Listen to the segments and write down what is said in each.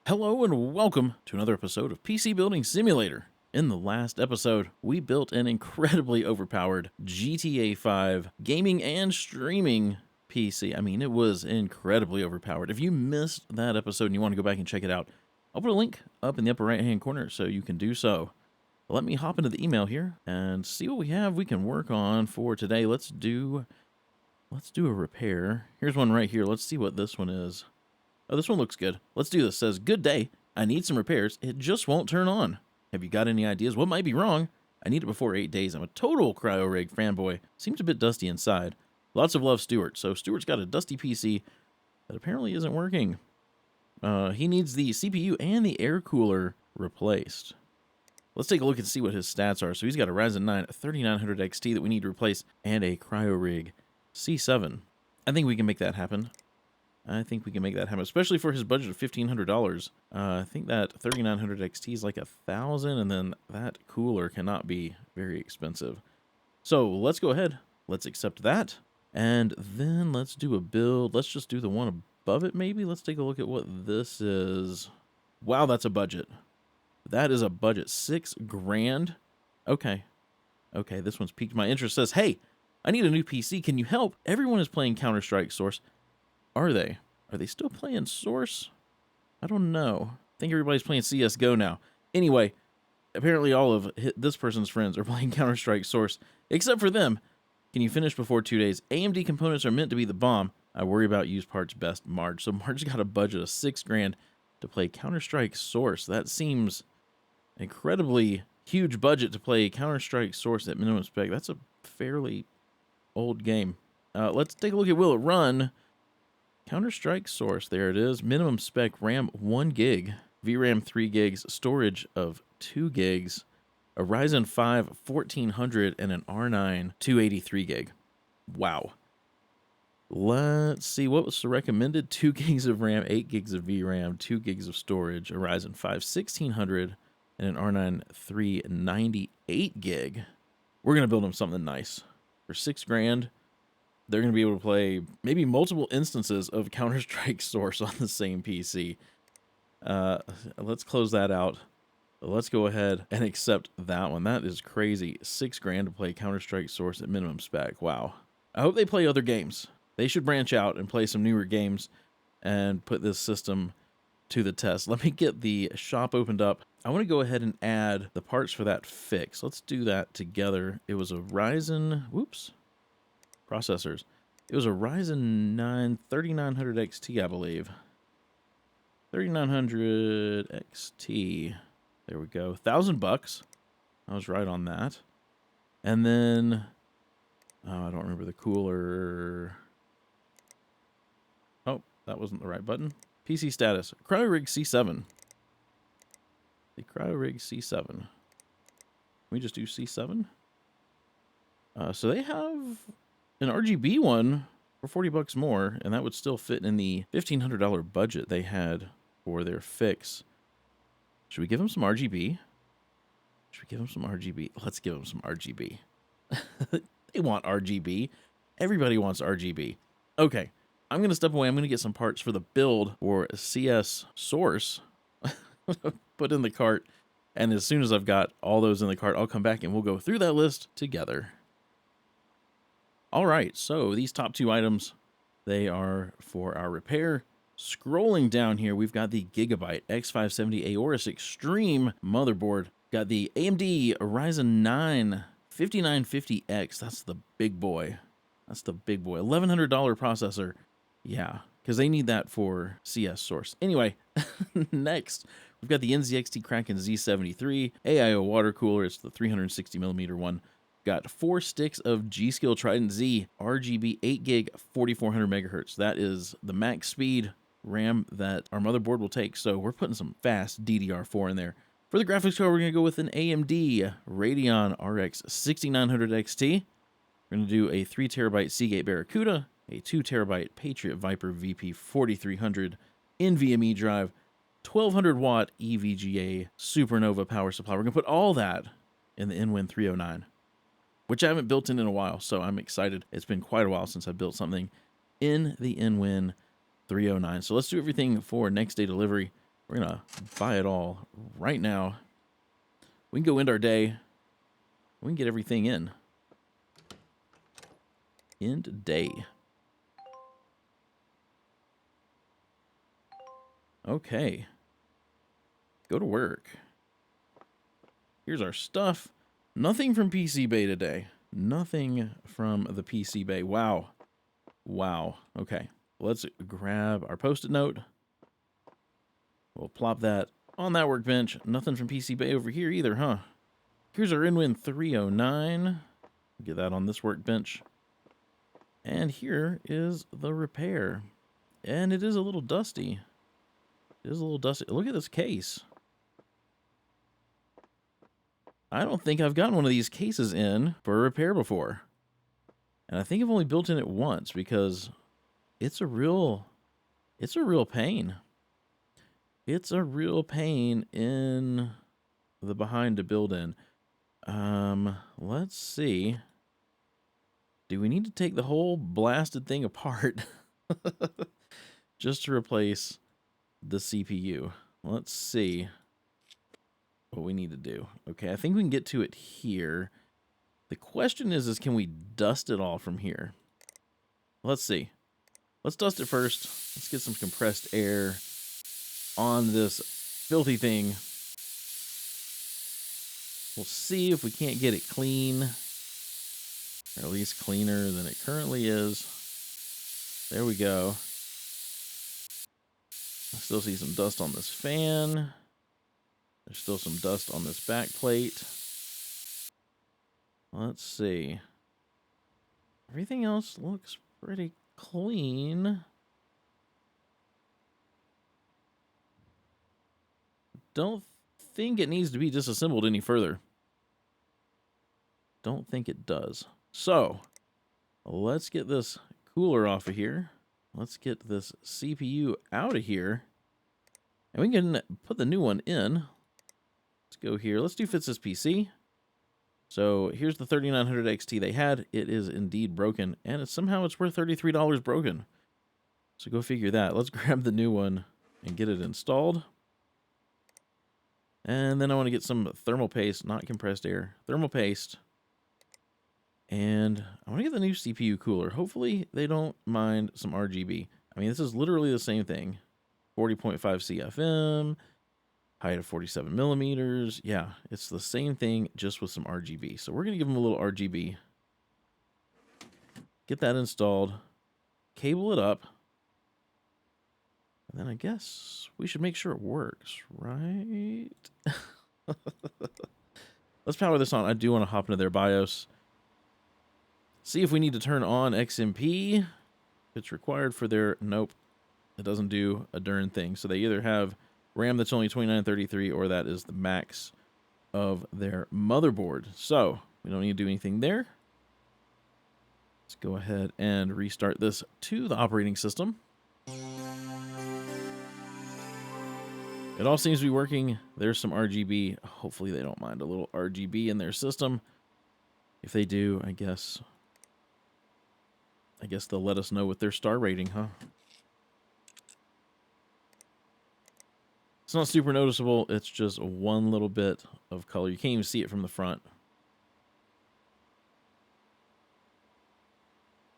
Hello and welcome to another episode of PC Building Simulator. In the last episode, we built an incredibly overpowered GTA 5 gaming and streaming PC. I mean, it was incredibly overpowered. If you missed that episode and you want to go back and check it out, I'll put a link up in the upper right-hand corner so you can do so. Let me hop into the email here and see what we can work on for today. Let's do a repair. Here's one right here. Let's see what this one is. Oh, this one looks good. Let's do this. It says, good day. I need some repairs. It just won't turn on. Have you got any ideas? What might be wrong? I need it before 8 days. I'm a total cryo rig fanboy. Seems a bit dusty inside. Lots of love, Stuart. So Stuart's got a dusty PC that apparently isn't working. He needs the CPU and the air cooler replaced. Let's take a look and see what his stats are. So he's got a Ryzen 9 3900 XT that we need to replace and a cryo rig C7. I think we can make that happen. Especially for his budget of $1,500. I think that 3900 XT is like $1,000, and then that cooler cannot be very expensive. So let's go ahead. Let's accept that, and then let's do a build. Let's just do the one above it, maybe. Let's take a look at what this is. Wow, that's a budget. That is a budget. $6,000. Okay, this one's piqued my interest. Says, hey, I need a new PC. Can you help? Everyone is playing Counter-Strike Source. Are they? Are they still playing Source? I don't know. I think everybody's playing CSGO now. Anyway, apparently all of this person's friends are playing Counter-Strike Source, except for them. Can you finish before 2 days? AMD components are meant to be the bomb. I worry about used parts best, Marge. So Marge got a budget of $6,000 to play Counter-Strike Source. That seems incredibly huge budget to play Counter-Strike Source at minimum spec. That's a fairly old game. Let's take a look at will it run. Counter-Strike Source, there it is. Minimum spec, RAM 1 gig, VRAM 3 gigs, storage of 2 gigs, a Ryzen 5 1400, and an R9 283 gig. Wow. Let's see, what was the recommended? 2 gigs of RAM, 8 gigs of VRAM, 2 gigs of storage, a Ryzen 5 1600, and an R9 398 gig. We're going to build them something nice. For $6,000, they're going to be able to play maybe multiple instances of Counter-Strike Source on the same PC. Let's close that out. Let's go ahead and accept that one. That is crazy. $6,000 to play Counter-Strike Source at minimum spec. Wow. I hope they play other games. They should branch out and play some newer games and put this system to the test. Let me get the shop opened up. I want to go ahead and add the parts for that fix. Let's do that together. It was a Ryzen... Whoops. Processors. It was a Ryzen 9 3900 XT, I believe. 3900 XT. There we go. $1,000. I was right on that. And then, oh, I don't remember the cooler. Oh, that wasn't the right button. PC status. Cryo rig C7. The cryo rig C7. Can we just do C7? So they have an RGB one for $40 more, and that would still fit in the $1,500 budget they had for their fix. Should we give them some RGB? Let's give them some RGB. They want RGB. Everybody wants RGB. Okay, I'm going to step away. I'm going to get some parts for the build for CS Source. Put in the cart, and as soon as I've got all those in the cart, I'll come back and we'll go through that list together. All right, so these top 2 items, they are for our repair. Scrolling down here, we've got the Gigabyte X570 Aorus Extreme motherboard. Got the AMD Ryzen 9 5950X. That's the big boy. $1,100 processor. Yeah, because they need that for CS Source. Anyway, next, we've got the NZXT Kraken Z73 AIO water cooler. It's the 360mm one. Got 4 sticks of G-Skill Trident Z RGB 8 gig 4400 megahertz. That is the max speed RAM that our motherboard will take. So we're putting some fast DDR4 in there. For the graphics card, we're going to go with an AMD Radeon RX 6900 XT. We're going to do a 3 terabyte Seagate Barracuda, a 2 terabyte Patriot Viper VP 4300 NVMe drive, 1200 watt EVGA Supernova power supply. We're going to put all that in the InWin 309. Which I haven't built in a while, so I'm excited. It's been quite a while since I built something in the InWin 309. So let's do everything for next day delivery. We're going to buy it all right now. We can go end our day. We can get everything in. End day. Okay. Go to work. Here's our stuff. Nothing from PC Bay today. Nothing from the PC Bay. Wow. Wow. Okay. Let's grab our Post-it note. We'll plop that on that workbench. Nothing from PC Bay over here either, huh? Here's our InWin 309. Get that on this workbench. And here is the repair. And it is a little dusty. It is a little dusty. Look at this case. I don't think I've gotten one of these cases in for a repair before. And I think I've only built in it once because it's a real pain. It's a real pain in the behind to build in. Let's see. Do we need to take the whole blasted thing apart just to replace the CPU? Let's see what we need to do. Okay, I think we can get to it here. The question is can we dust it all from here? Let's see. Let's dust it first. Let's get some compressed air on this filthy thing. We'll see if we can't get it clean, or at least cleaner than it currently is. There we go. I still see some dust on this fan. There's still some dust on this back plate. Let's see. Everything else looks pretty clean. Don't think it needs to be disassembled any further. Don't think it does. So, let's get this cooler off of here. Let's get this CPU out of here. And we can put the new one in. Let's go here. Let's do fits this PC. So here's the 3900 XT they had. It is indeed broken, and somehow it's worth $33 broken. So go figure that. Let's grab the new one and get it installed. And then I want to get some thermal paste, not compressed air, thermal paste. And I want to get the new CPU cooler. Hopefully they don't mind some RGB. I mean, this is literally the same thing. 40.5 CFM, height of 47 millimeters. Yeah, it's the same thing, just with some RGB. So we're going to give them a little RGB. Get that installed. Cable it up. And then I guess we should make sure it works, right? Let's power this on. I do want to hop into their BIOS. See if we need to turn on XMP. If it's required for their... Nope. It doesn't do a darn thing. So they either have RAM that's only 2933 or that is the max of their motherboard. So we don't need to do anything there. Let's go ahead and restart this to the operating system. It all seems to be working. There's some RGB. Hopefully they don't mind a little RGB in their system. If they do, I guess they'll let us know with their star rating, huh? It's not super noticeable. It's just one little bit of color. You can't even see it from the front.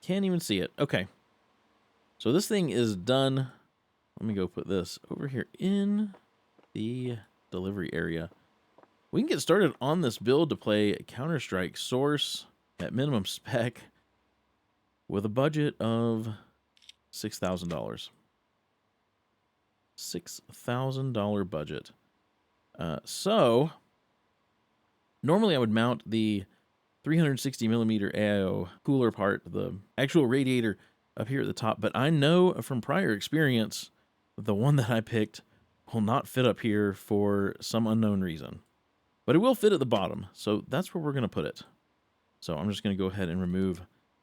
Can't even see it. Okay. So this thing is done. Let me go put this over here in the delivery area. We can get started on this build to play Counter-Strike Source at minimum spec with a budget of $6,000. $6,000 budget. So normally I would mount the 360 millimeter AIO cooler part, the actual radiator up here at the top, but I know from prior experience the one that I picked will not fit up here for some unknown reason. But it will fit at the bottom, so that's where we're going to put it. So I'm just going to go ahead and remove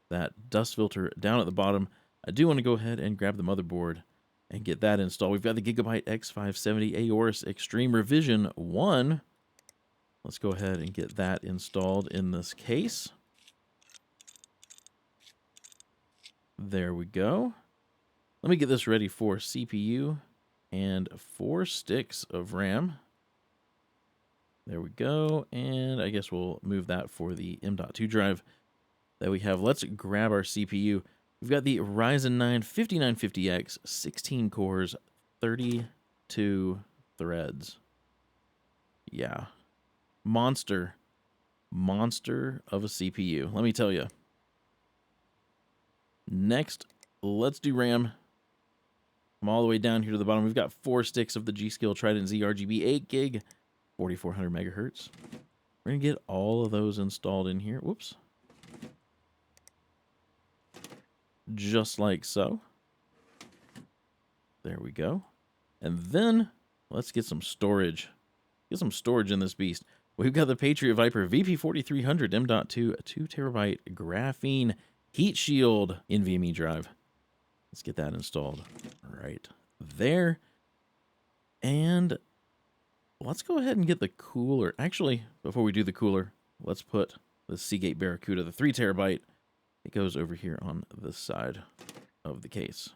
that dust filter down at the bottom. I do want to go ahead and grab the motherboard and get that installed. We've got the Gigabyte X570 Aorus Extreme Revision 1. Let's go ahead and get that installed in this case. There we go. Let me get this ready for CPU and 4 sticks of RAM. There we go. And I guess we'll move that for the M.2 drive that we have. Let's grab our CPU. We've got the Ryzen 9 5950X, 16 cores, 32 threads. Yeah. Monster of a CPU. Let me tell you. Next, let's do RAM. Come all the way down here to the bottom. We've got 4 sticks of the G.Skill Trident Z RGB 8 gig, 4400 megahertz. We're going to get all of those installed in here. Whoops. Just like so. There we go. And then let's get some storage. Get some storage in this beast. We've got the Patriot Viper VP4300 M.2, a 2 terabyte graphene heat shield NVMe drive. Let's get that installed right there. And let's go ahead and get the cooler. Actually, before we do the cooler, let's put the Seagate Barracuda, the 3 terabyte. It goes over here on this side of the case.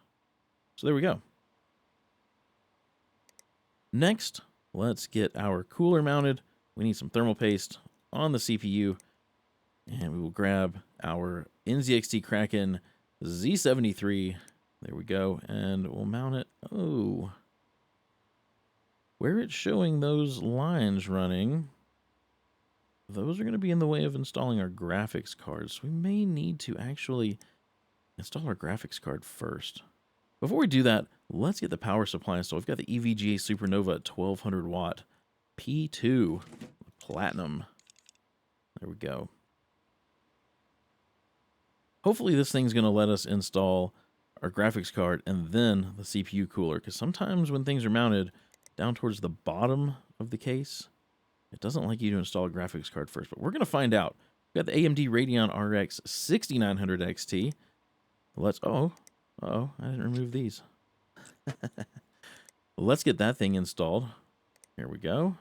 So there we go. Next, let's get our cooler mounted. We need some thermal paste on the CPU. And we will grab our NZXT Kraken Z73. There we go. And we'll mount it. Oh. Where it's showing those lines running, those are going to be in the way of installing our graphics cards. So we may need to actually install our graphics card first. Before we do that, let's get the power supply installed. We've got the EVGA Supernova 1200 watt P2 Platinum. There we go. Hopefully this thing's going to let us install our graphics card and then the CPU cooler, because sometimes when things are mounted down towards the bottom of the case, it doesn't like you to install a graphics card first, but we're going to find out. We've got the AMD Radeon RX 6900 XT. Let's, I didn't remove these. Let's get that thing installed. Here we go.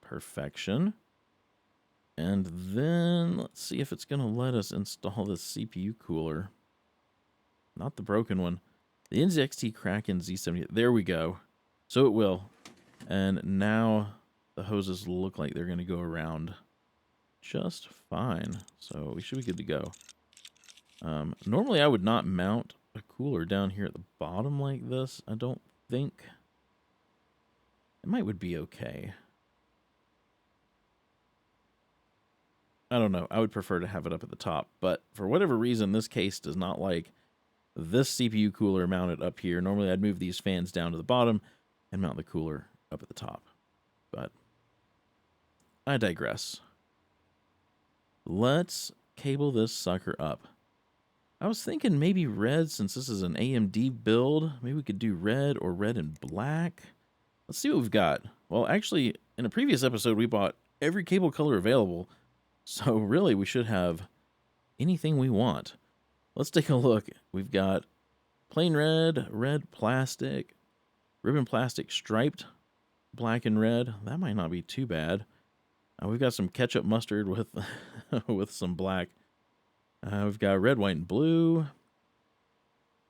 Perfection. And then let's see if it's going to let us install the CPU cooler. Not the broken one. The NZXT Kraken Z70. There we go. So it will. And now the hoses look like they're going to go around just fine. So we should be good to go. Normally I would not mount a cooler down here at the bottom like this. I don't think. It would be okay. I don't know. I would prefer to have it up at the top. But for whatever reason, this case does not like this CPU cooler mounted up here. Normally I'd move these fans down to the bottom and mount the cooler up at the top. But I digress. Let's cable this sucker up. I was thinking maybe red, since this is an AMD build. Maybe we could do red or red and black. Let's see what we've got. Well, actually, in a previous episode, we bought every cable color available. So really, we should have anything we want. Let's take a look. We've got plain red, red plastic, ribbon plastic striped, black and red. That might not be too bad. We've got some ketchup mustard with with some black. We've got red, white, and blue.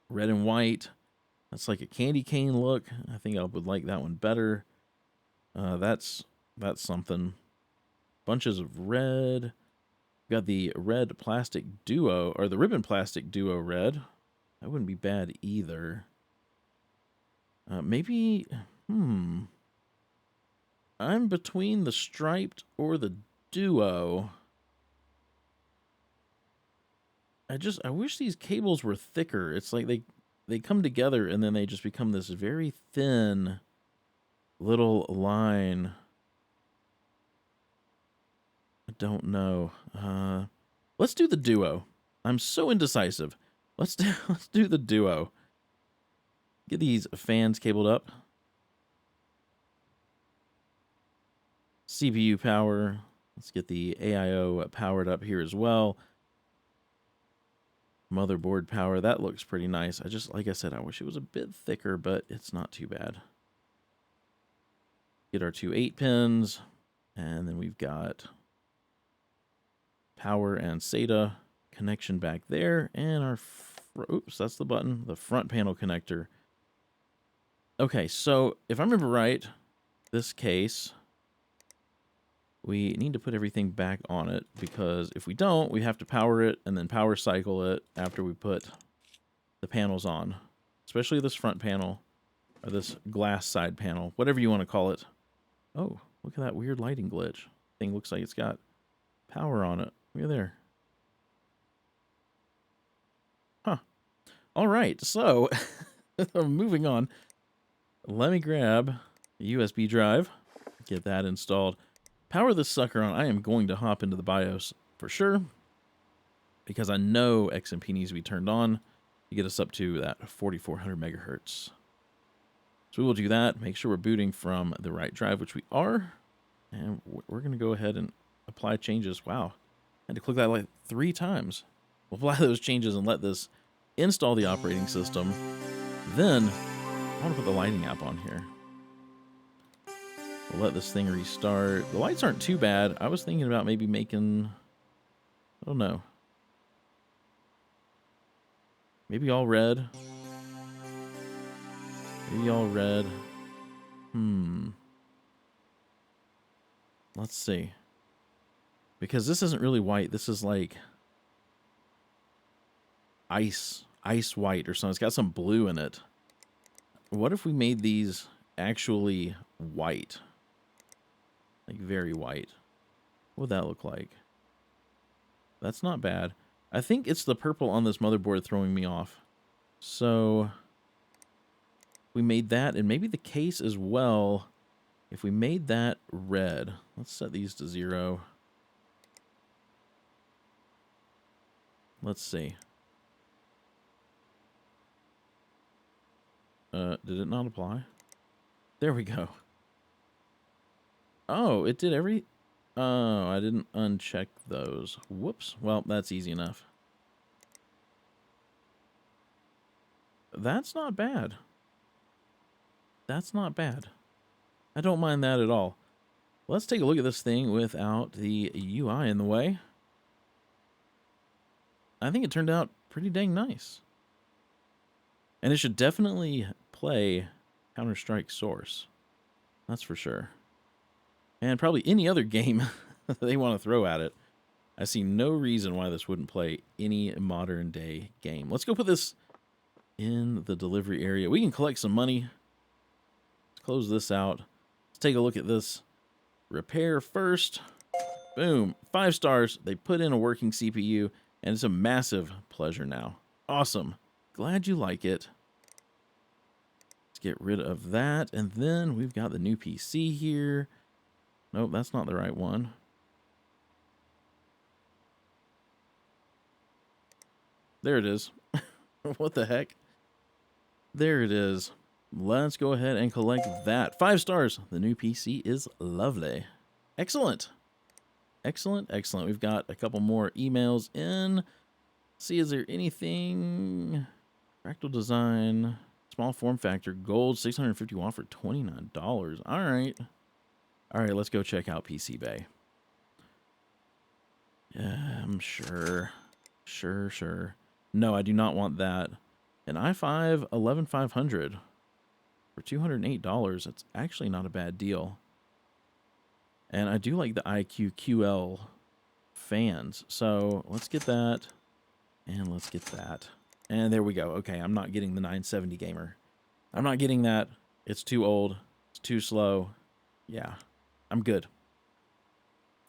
Red and white. That's like a candy cane look. I think I would like that one better. That's something. Bunches of red. We've got the red plastic duo, or the ribbon plastic duo red. That wouldn't be bad either. Maybe, I'm between the striped or the duo. I wish these cables were thicker. It's like they come together and then they just become this very thin little line. I don't know. Let's do the duo. I'm so indecisive. Let's do the duo. Get these fans cabled up. CPU power. Let's get the AIO powered up here as well. Motherboard power. That looks pretty nice. Like I said, I wish it was a bit thicker, but it's not too bad. Get our 2 8-pins. And then we've got power and SATA connection back there. And our, oops, that's the button. The front panel connector Okay, so if I remember right, this case, we need to put everything back on it, because if we don't, we have to power it and then power cycle it after we put the panels on, especially this front panel or this glass side panel, whatever you want to call it. Oh, look at that weird lighting glitch. Thing looks like it's got power on it. Look at there. Huh. All right, so moving on. Let me grab a USB drive, get that installed. Power this sucker on. I am going to hop into the BIOS for sure, because I know XMP needs to be turned on to get us up to that 4400 megahertz. So we will do that, make sure we're booting from the right drive, which we are, and we're going to go ahead and apply changes. Wow, I had to click that like 3 times. We'll apply those changes and let this install the operating system. Then I want to put the lighting app on here. We'll let this thing restart. The lights aren't too bad. I was thinking about maybe making, I don't know, maybe all red. Maybe all red. Let's see. Because this isn't really white. This is like ice white or something. It's got some blue in it. What if we made these actually white? Like very white. What would that look like? That's not bad. I think it's the purple on this motherboard throwing me off. So we made that, and maybe the case as well. If we made that red, let's set these to 0. Let's see. Did it not apply? There we go. Oh, it did every... Oh, I didn't uncheck those. Whoops. Well, that's easy enough. That's not bad. That's not bad. I don't mind that at all. Let's take a look at this thing without the UI in the way. I think it turned out pretty dang nice. And it should definitely play Counter-Strike Source. That's for sure. And probably any other game they want to throw at it. I see no reason why this wouldn't play any modern day game. Let's go put this in the delivery area. We can collect some money. Let's close this out. Let's take a look at this repair first. Boom. 5 stars. They put in a working CPU, and it's a massive pleasure now. Awesome. Glad you like it. Let's get rid of that. And then we've got the new PC here. Nope, that's not the right one. There it is. What the heck? There it is. Let's go ahead and collect that. 5 stars. The new PC is lovely. Excellent. Excellent, excellent. We've got a couple more emails in. See, is there anything? Fractal design, small form factor, gold, 650 watt for $29. All right. All right, let's go check out PC Bay. Yeah, I'm sure. Sure. No, I do not want that. An i5 11500 for $208. That's actually not a bad deal. And I do like the IQQL fans. So let's get that. And let's get that. And there we go. Okay, I'm not getting the 970 gamer. I'm not getting that. It's too old. It's too slow. Yeah, I'm good.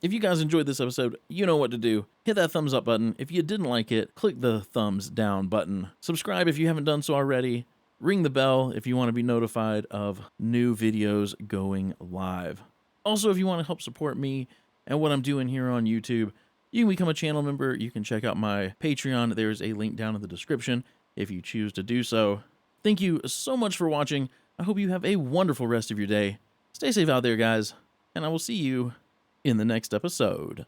If you guys enjoyed this episode, you know what to do. Hit that thumbs up button. If you didn't like it, click the thumbs down button. Subscribe if you haven't done so already. Ring the bell if you want to be notified of new videos going live. Also, if you want to help support me and what I'm doing here on YouTube, you can become a channel member. You can check out my Patreon. There's a link down in the description if you choose to do so. Thank you so much for watching. I hope you have a wonderful rest of your day. Stay safe out there, guys, and I will see you in the next episode.